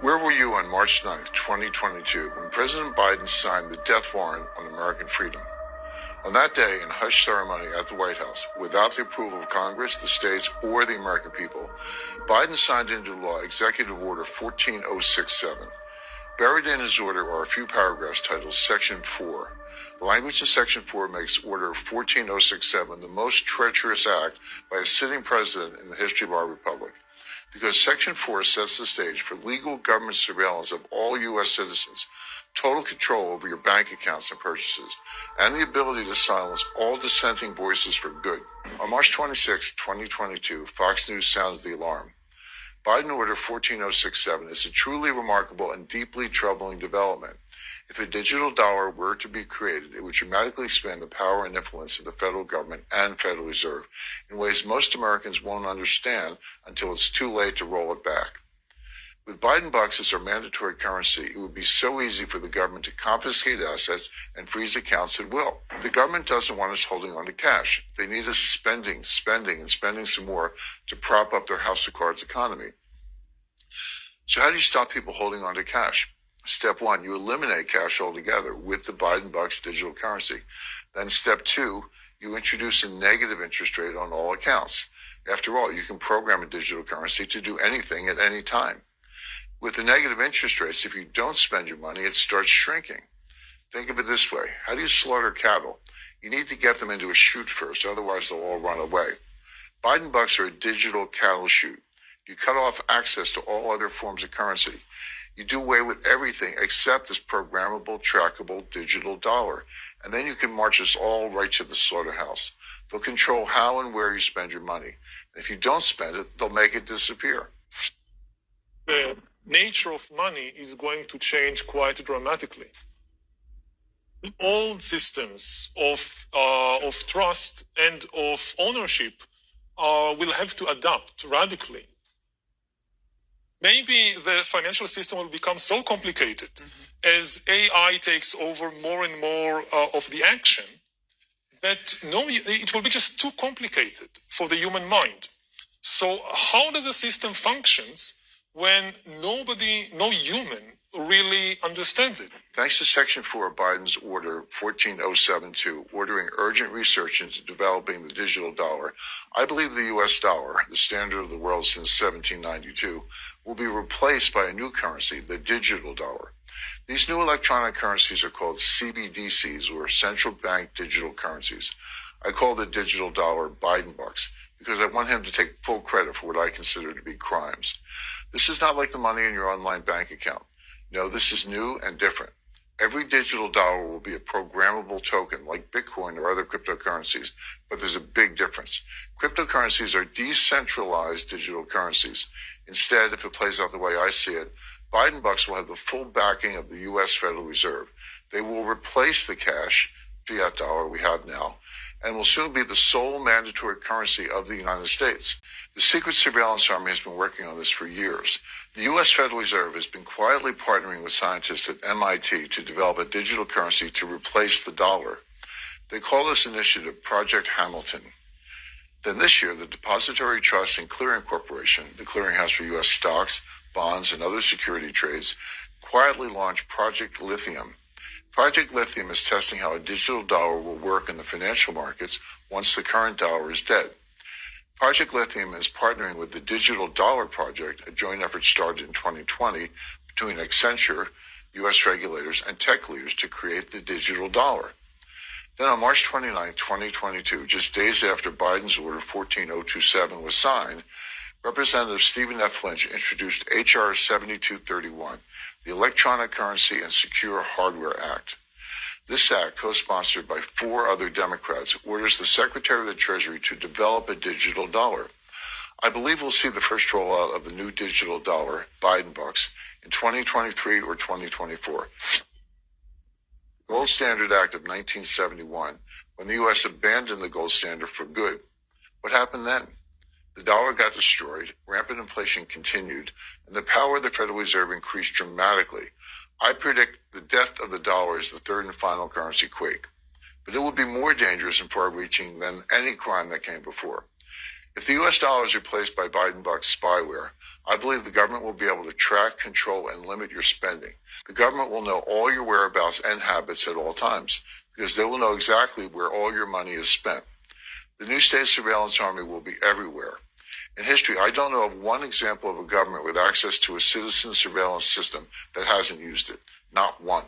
Where were you on March 9th, 2022, when President Biden signed the death warrant on American freedom? On that day, in hush ceremony at the White House, without the approval of Congress, the states, or the American people, Biden signed into law Executive Order 14067. Buried in his order are a few paragraphs titled Section 4. The language in Section 4 makes Order 14067 the most treacherous act by a sitting president in the history of our republic, because Section 4 sets the stage for legal government surveillance of all U.S. citizens, total control over your bank accounts and purchases, and the ability to silence all dissenting voices for good. On March 26, 2022, Fox News sounds the alarm. Biden Order 14067 is a truly remarkable and deeply troubling development. If a digital dollar were to be created, it would dramatically expand the power and influence of the federal government and Federal Reserve in ways most Americans won't understand until it's too late to roll it back. With Biden bucks as our mandatory currency, it would be so easy for the government to confiscate assets and freeze accounts at will. The government doesn't want us holding on to cash. They need us spending some more to prop up their house of cards economy. So how do you stop people holding on to cash? Step 1, you eliminate cash altogether with the Biden bucks digital currency. Then step 2, you introduce a negative interest rate on all accounts. After all, you can program a digital currency to do anything at any time. With the negative interest rates, if you don't spend your money, it starts shrinking. Think of it this way. How do you slaughter cattle? You need to get them into a chute first, otherwise they'll all run away. Biden bucks are a digital cattle chute. You cut off access to all other forms of currency. You do away with everything except this programmable, trackable digital dollar. And then you can march us all right to the slaughterhouse. They'll control how and where you spend your money. And if you don't spend it, they'll make it disappear. The nature of money is going to change quite dramatically. The old systems of trust and of ownership will have to adapt radically. Maybe the financial system will become so complicated as AI takes over more and more of the action that it will be just too complicated for the human mind. So how does a system functions when no human really understands it? Thanks to Section 4 of Biden's Order 14072, ordering urgent research into developing the digital dollar, I believe the U.S. dollar, the standard of the world since 1792, will be replaced by a new currency, the digital dollar. These new electronic currencies are called CBDCs, or central bank digital currencies. I call the digital dollar Biden bucks because I want him to take full credit for what I consider to be crimes. This is not like the money in your online bank account. No, this is new and different. Every digital dollar will be a programmable token like Bitcoin or other cryptocurrencies, but there's a big difference. Cryptocurrencies are decentralized digital currencies. Instead, if it plays out the way I see it, Biden bucks will have the full backing of the U.S. Federal Reserve. They will replace the cash, fiat dollar we have now, and will soon be the sole mandatory currency of the United States. The Secret Surveillance Army has been working on this for years. The U.S. Federal Reserve has been quietly partnering with scientists at MIT to develop a digital currency to replace the dollar. They call this initiative Project Hamilton. Then this year, the Depository Trust and Clearing Corporation, the clearinghouse for U.S. stocks, bonds, and other security trades, quietly launched Project Lithium. Project Lithium is testing how a digital dollar will work in the financial markets once the current dollar is dead. Project Lithium is partnering with the Digital Dollar Project, a joint effort started in 2020 between Accenture, U.S. regulators, and tech leaders to create the digital dollar. Then on March 29, 2022, just days after Biden's Order 14027 was signed, Representative Stephen F. Lynch introduced H.R. 7231, the Electronic Currency and Secure Hardware Act. This act, co-sponsored by 4 other Democrats, orders the Secretary of the Treasury to develop a digital dollar. I believe we'll see the first rollout of the new digital dollar, Biden bucks, in 2023 or 2024. The Gold Standard Act of 1971, when the U.S. abandoned the gold standard for good. What happened then? The dollar got destroyed, rampant inflation continued, and the power of the Federal Reserve increased dramatically. I predict the death of the dollar is the third and final currency quake, but it will be more dangerous and far-reaching than any crime that came before. If the U.S. dollar is replaced by Biden bucks spyware, I believe the government will be able to track, control, and limit your spending. The government will know all your whereabouts and habits at all times because they will know exactly where all your money is spent. The new state surveillance army will be everywhere. In history, I don't know of one example of a government with access to a citizen surveillance system that hasn't used it. Not one.